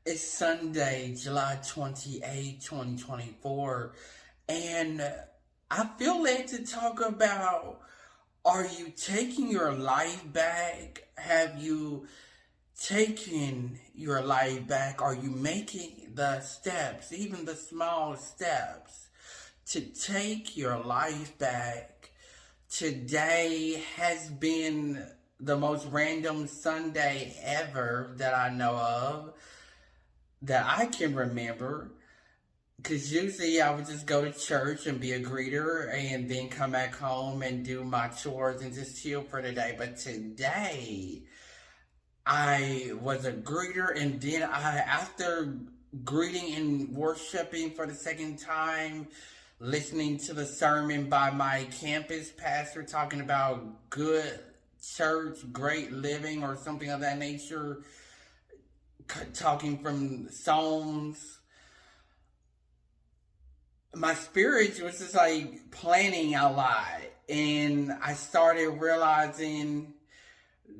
It's Sunday, July 28th, 2024, and I feel led to talk about, are you taking your life back? Have you taken your life back? Are you making the steps, even the small steps, to take your life back? Today has been the most random Sunday ever that I know of, that I can remember. Because usually I would just go to church and be a greeter and then come back home and do my chores and just chill for the day. But today I was a greeter, and then after greeting and worshiping for the second time, listening to the sermon by my campus pastor talking about good church, great living, or something of that nature, talking from Psalms, my spirit was just like planning a lot. And I started realizing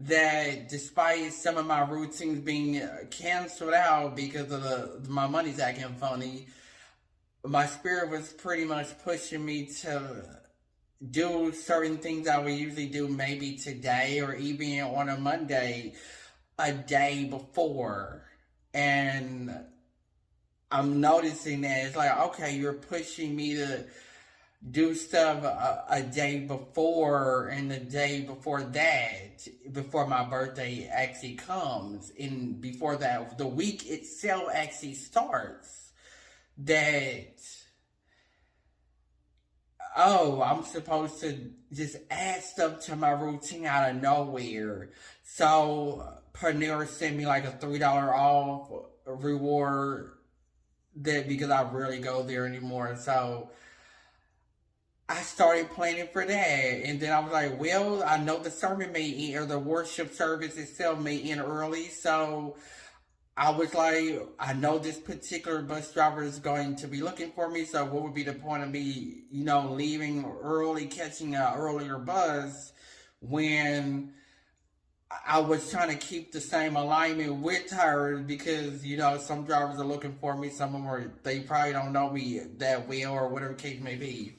that despite some of my routines being canceled out because of my money's acting funny, my spirit was pretty much pushing me to do certain things I would usually do maybe today or even on a Monday a day before. And I'm noticing that it's like, okay, you're pushing me to do stuff a day before and the day before that, before my birthday actually comes, and before that, the week itself actually starts. That, oh, I'm supposed to just add stuff to my routine out of nowhere. So, Panera sent me like a $3 off reward, that because I rarely go there anymore. So I started planning for that. And then I was like, well, I know the sermon may end, or the worship service itself may end early. So I was like, I know this particular bus driver is going to be looking for me. So what would be the point of me, leaving early, catching an earlier bus when I was trying to keep the same alignment with her? Because, some drivers are looking for me. Some of them they probably don't know me that well, or whatever the case may be.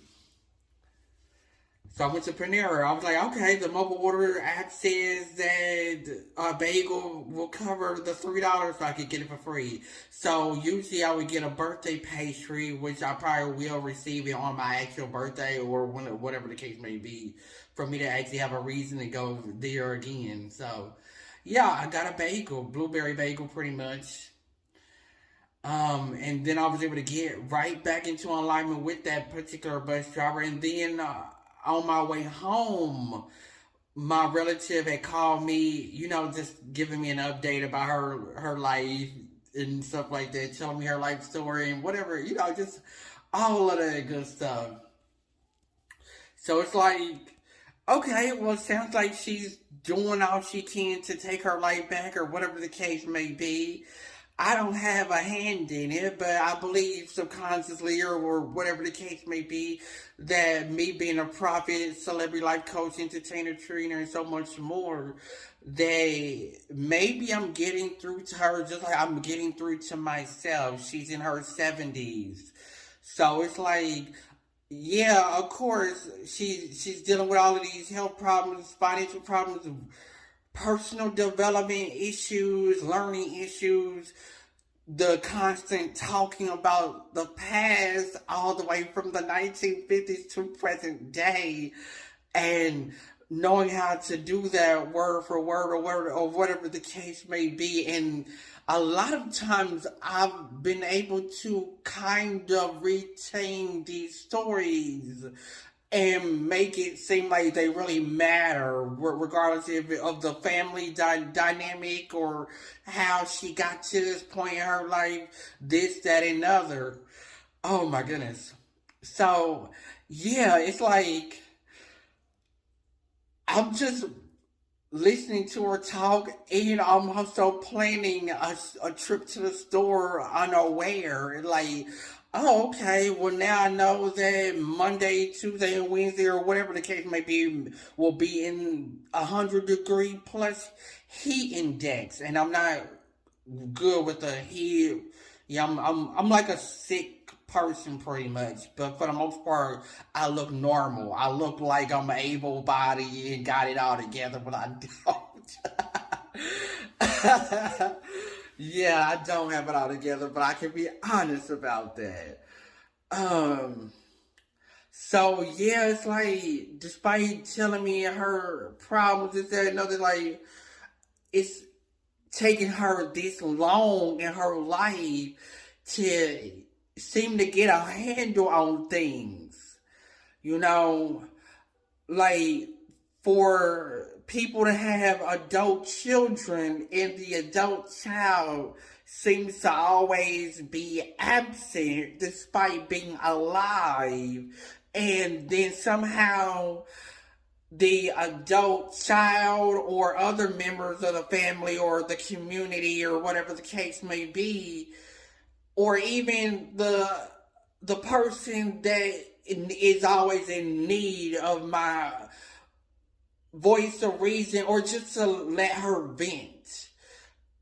So I went to Panera. I was like, okay, the mobile order app says that a bagel will cover the $3 so I could get it for free. So usually I would get a birthday pastry, which I probably will receive it on my actual birthday, or whatever the case may be, for me to actually have a reason to go there again. So yeah, I got a bagel, blueberry bagel pretty much. And then I was able to get right back into alignment with that particular bus driver. And then on my way home, my relative had called me, just giving me an update about her life and stuff like that, telling me her life story and whatever, just all of that good stuff. So it's like, okay, well, it sounds like she's doing all she can to take her life back, or whatever the case may be. I don't have a hand in it, but I believe subconsciously, or whatever the case may be, that me being a prophet, celebrity life coach, entertainer, trainer, and so much more, that maybe I'm getting through to her just like I'm getting through to myself. She's in her 70s. So it's like, yeah, of course, she's dealing with all of these health problems, financial problems, personal development issues, learning issues, the constant talking about the past all the way from the 1950s to present day, and knowing how to do that word for word, or whatever the case may be. And a lot of times I've been able to kind of retain these stories and make it seem like they really matter, regardless of the family dynamic, or how she got to this point in her life, this, that, and other. Oh my goodness. So, yeah, it's like I'm just listening to her talk, and I'm also planning a trip to the store unaware. Like, oh, okay, well, now I know that Monday, Tuesday, and Wednesday, or whatever the case may be, will be in 100-degree plus heat index. And I'm not good with the head. Yeah, I'm like a sick person pretty much, but for the most part, I look normal. I look like I'm able bodied and got it all together, but I don't. Yeah, I don't have it all together, but I can be honest about that. Um, so yeah, it's like despite telling me her problems, is that another like it's taking her this long in her life to seem to get a handle on things. You know, like for people to have adult children and the adult child seems to always be absent despite being alive, and then somehow the adult child or other members of the family or the community or whatever the case may be, or even the person that is always in need of my voice of reason or just to let her vent,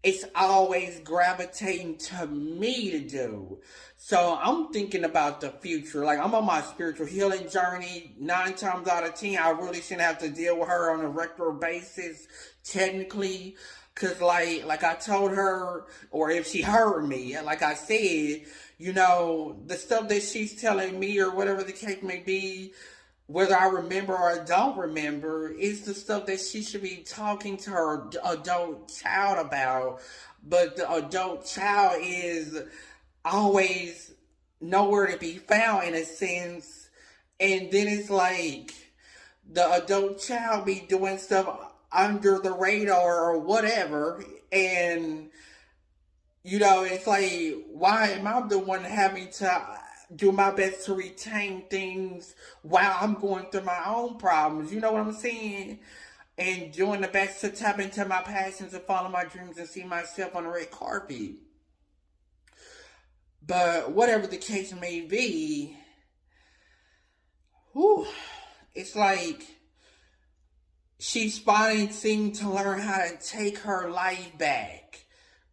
it's always gravitating to me to do. So I'm thinking about the future. Like I'm on my spiritual healing journey. 9 times out of 10, I really shouldn't have to deal with her on a regular basis, technically. Cause like I told her, or if she heard me, like I said, the stuff that she's telling me or whatever the case may be, whether I remember or I don't remember, is the stuff that she should be talking to her adult child about. But the adult child is always nowhere to be found in a sense. And then it's like the adult child be doing stuff under the radar or whatever. And, it's like, why am I the one having to do my best to retain things while I'm going through my own problems? You know what I'm saying? And doing the best to tap into my passions and follow my dreams and see myself on the red carpet. But whatever the case may be, it's like she's finally seemed to learn how to take her life back,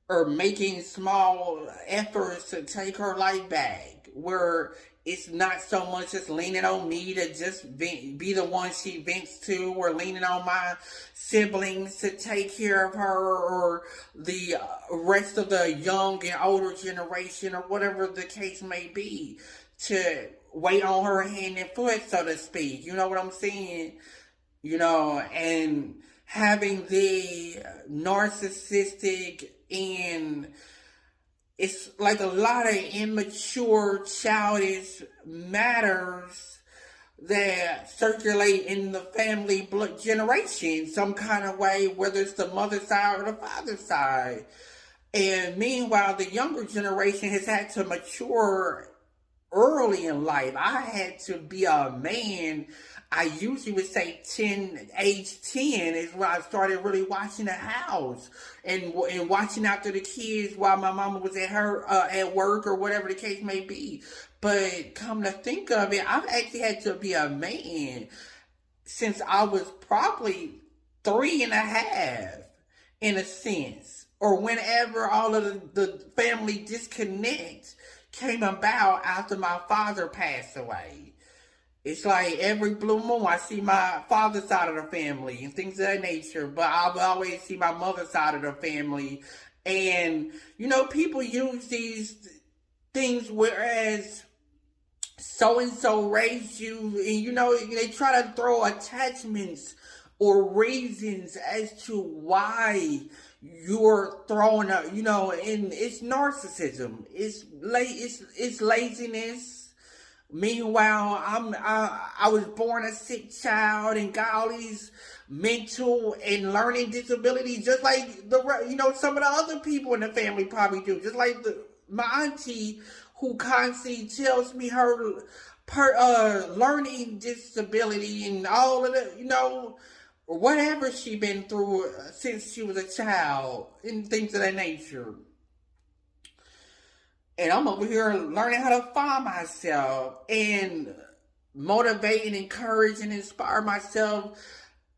or making small efforts to take her life back, where it's not so much just leaning on me to just be the one she vents to, or leaning on my siblings to take care of her, or the rest of the young and older generation, or whatever the case may be, to wait on her hand and foot, so to speak. You know what I'm saying? And having the narcissistic and it's like a lot of immature, childish matters that circulate in the family blood generation some kind of way, whether it's the mother's side or the father's side. And meanwhile, the younger generation has had to mature early in life. I had to be a man. I usually would say age 10 is when I started really watching the house and watching after the kids while my mama was at work or whatever the case may be. But come to think of it, I've actually had to be a man since I was probably 3.5 in a sense, or whenever all of the family disconnect came about after my father passed away. It's like every blue moon I see my father's side of the family and things of that nature, but I'll always see my mother's side of the family. And, people use these things whereas so-and-so raised you, and, they try to throw attachments or reasons as to why you're throwing up, and it's narcissism. It's laziness. Meanwhile, I was born a sick child and got all these mental and learning disabilities, just like some of the other people in the family probably do. Just like my auntie, who constantly tells me her learning disability and all of the whatever she been through since she was a child and things of that nature. And I'm over here learning how to find myself and motivate and encourage and inspire myself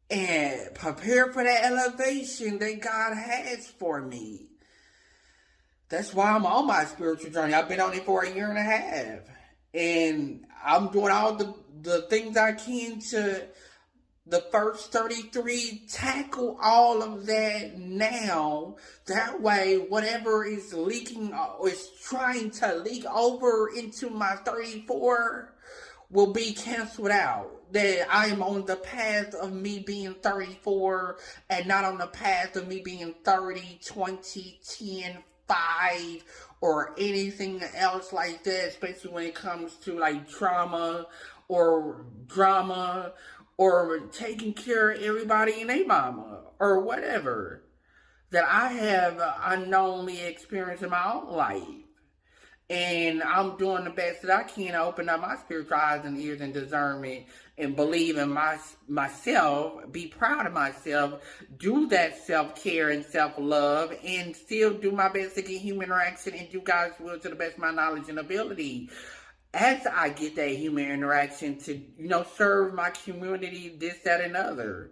and prepare for that elevation that God has for me. That's why I'm on my spiritual journey. I've been on it for a year and a half. And I'm doing all the things I can to the first 33 tackle all of that now. That way, whatever is leaking or is trying to leak over into my 34 will be canceled out. That I am on the path of me being 34 and not on the path of me being 30, 20, 10, 5, or anything else like that, especially when it comes to like trauma or drama or taking care of everybody and their mama or whatever that I have unknowingly experienced in my own life. And I'm doing the best that I can to open up my spiritual eyes and ears and discernment and believe in myself, be proud of myself, do that self-care and self-love, and still do my best to get human interaction and do God's will to the best of my knowledge and ability. As I get that human interaction to, serve my community, this, that, and other.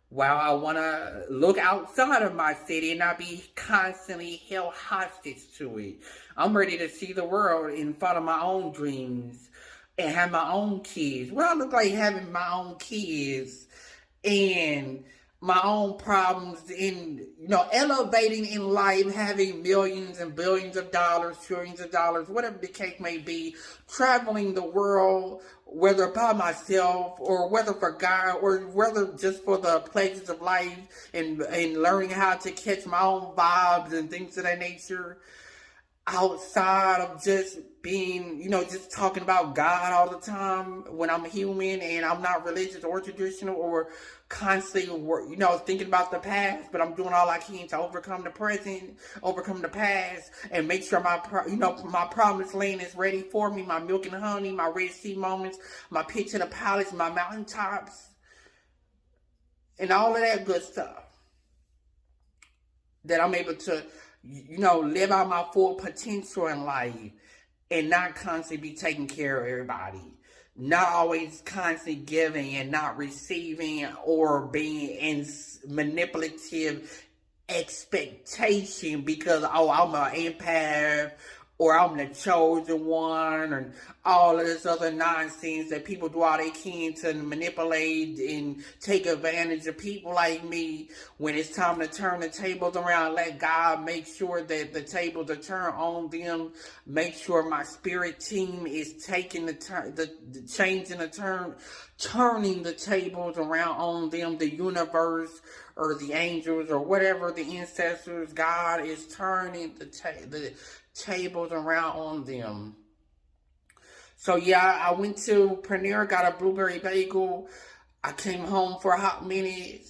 While I want to look outside of my city and not be constantly held hostage to it. I'm ready to see the world and follow my own dreams and have my own kids. What I look like having my own kids and my own problems in, elevating in life, having millions and billions of dollars, trillions of dollars, whatever the case may be, traveling the world, whether by myself or whether for God or whether just for the pleasures of life and learning how to catch my own vibes and things of that nature. Outside of just being, just talking about God all the time when I'm human and I'm not religious or traditional or constantly, thinking about the past, but I'm doing all I can to overcome the present, overcome the past, and make sure my promised land is ready for me, my milk and honey, my Red Sea moments, my pitch of the palace, my mountaintops, and all of that good stuff. That I'm able to live out my full potential in life and not constantly be taking care of everybody. Not always constantly giving and not receiving or being in manipulative expectation because, I'm an empath or I'm the chosen one and all of this other nonsense that people do all they can to manipulate and take advantage of people like me when it's time to turn the tables around. Let God make sure that the tables are turned on them. Make sure my spirit team is taking turning the tables around on them, the universe or the angels or whatever, the ancestors. God is turning the tables around on them. So yeah, I went to Trillionaire, got a blueberry bagel. I came home for a hot minute,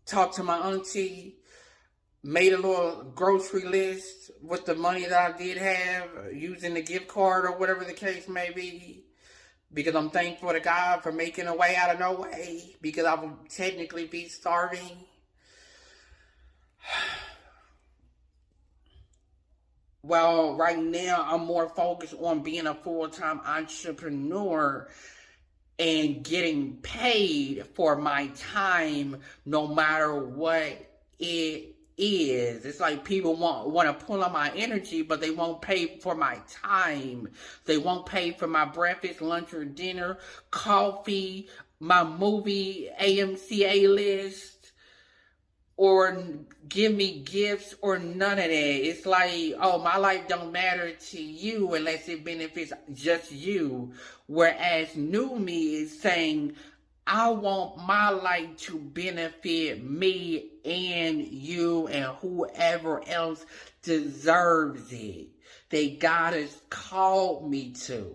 talked to my auntie, made a little grocery list with the money that I did have, using the gift card or whatever the case may be. Because I'm thankful to God for making a way out of no way. Because I would technically be starving. Well, right now, I'm more focused on being a full-time entrepreneur and getting paid for my time no matter what it is. It's like people want to pull on my energy, but they won't pay for my time. They won't pay for my breakfast, lunch, or dinner, coffee, my movie AMC A-list, or give me gifts or none of that. It's like, my life don't matter to you unless it benefits just you. Whereas new me is saying, I want my life to benefit me and you and whoever else deserves it. That God has called me to.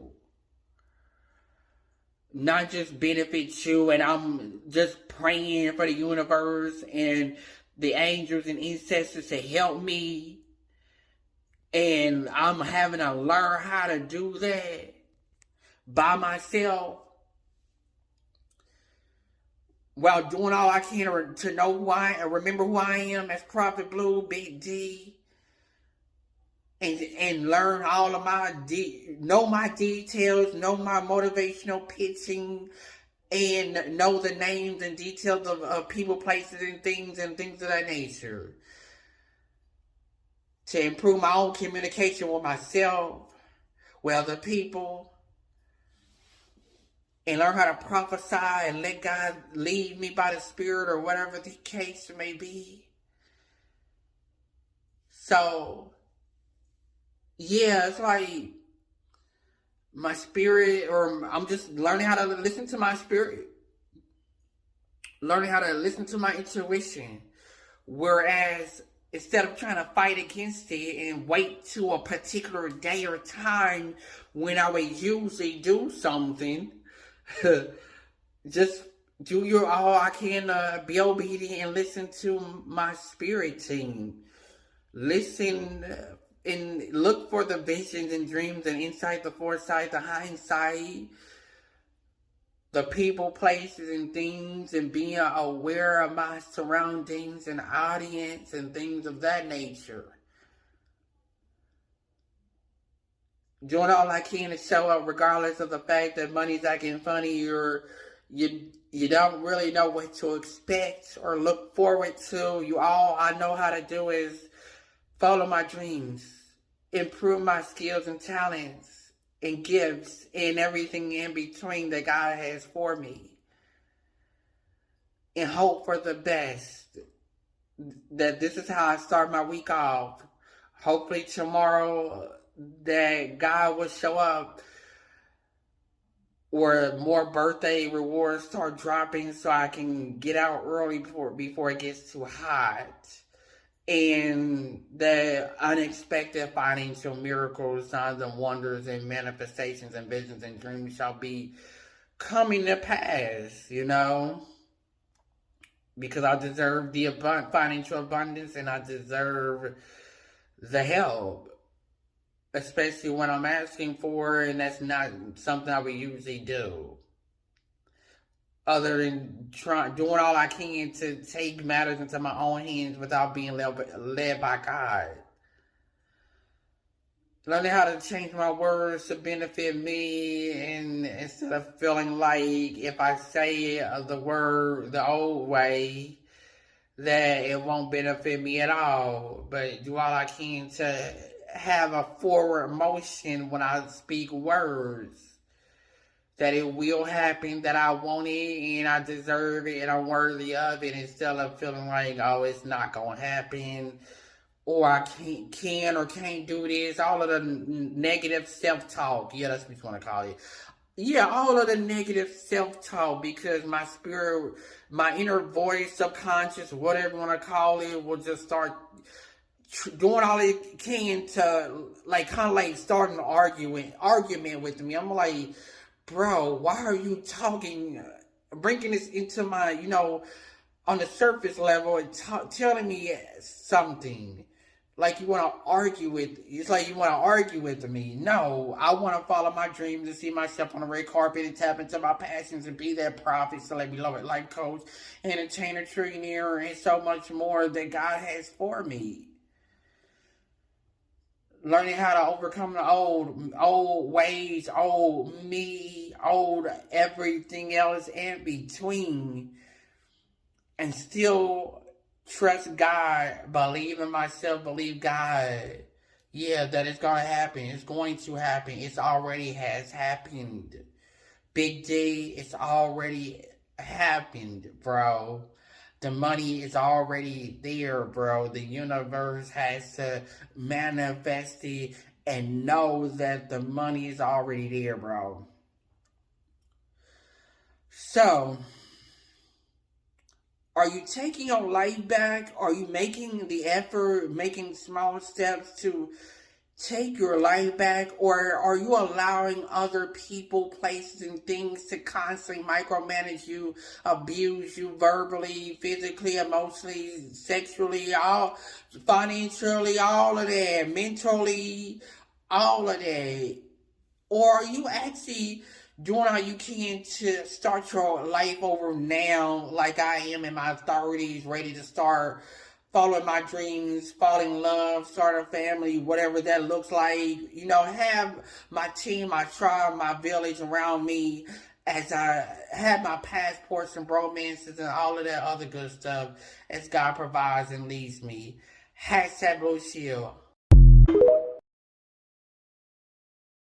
Not just benefit you, and I'm just praying for the universe and the angels and ancestors to help me. And I'm having to learn how to do that by myself while doing all I can to know who I am, remember who I am as Prophet Blue, Big D. And learn all of know my details, know my motivational pitching, and know the names and details of people, places, and things of that nature. to improve my own communication with myself, with other people, and learn how to prophesy and let God lead me by the Spirit or whatever the case may be. So, yeah, it's like my spirit, or I'm just learning how to listen to my spirit, learning how to listen to my intuition. Whereas instead of trying to fight against it and wait to a particular day or time when I would usually do something, just do your all I can, be obedient and listen to my spirit team. Listen and look for the visions and dreams and insight, the foresight, the hindsight, the people, places, and things, and being aware of my surroundings and audience and things of that nature. Doing all I can to show up regardless of the fact that money's acting funny, or you don't really know what to expect or look forward to. All I know how to do is follow my dreams, improve my skills and talents and gifts and everything in between that God has for me, and hope for the best. That this is how I start my week off. Hopefully tomorrow that God will show up, or more birthday rewards start dropping so I can get out early before it gets too hot. And the unexpected financial miracles, signs and wonders and manifestations and visions and dreams shall be coming to pass, because I deserve the financial abundance, and I deserve the help, especially when I'm asking for it, and that's not something I would usually do. Other than doing all I can to take matters into my own hands without being led by God. Learning how to change my words to benefit me, and instead of feeling like if I say the word the old way, that it won't benefit me at all. But do all I can to have a forward motion when I speak words. That it will happen, that I want it, and I deserve it, and I'm worthy of it, instead of feeling like, oh, it's not going to happen, or I can or can't do this. All of the negative self-talk. Yeah, that's what you want to call it. Yeah, all of the negative self-talk, because my spirit, my inner voice, subconscious, whatever you want to call it, will just start doing all it can to, kind of start an argument with me. I'm like, bro, why are you bringing this into my, on the surface level and telling me something? Like you want to argue with, it's like you want to argue with me. No, I want to follow my dreams and see myself on the red carpet and tap into my passions and be that prophet, celebrity, beloved life coach, entertainer, trillionaire, and so much more that God has for me. Learning how to overcome the old ways, old me, old everything else in between, and still trust God, believe in myself, believe God. Yeah, that it's going to happen. It's going to happen. It's already has happened. Big D, it's already happened, bro. The money is already there, bro. The universe has to manifest it and know that the money is already there, bro. So, are you taking your life back? Are you making the effort, making small steps to take your life back? Or are you allowing other people, places, and things to constantly micromanage you, abuse you verbally, physically, emotionally, sexually, financially, all of that, mentally, all of that? Or are you actually doing all you can to start your life over now, like I am in my 30s, ready to start following my dreams, falling in love, start a family, whatever that looks like. Have my team, my tribe, my village around me as I have my passports and romances and all of that other good stuff as God provides and leads me. #Blue Shield.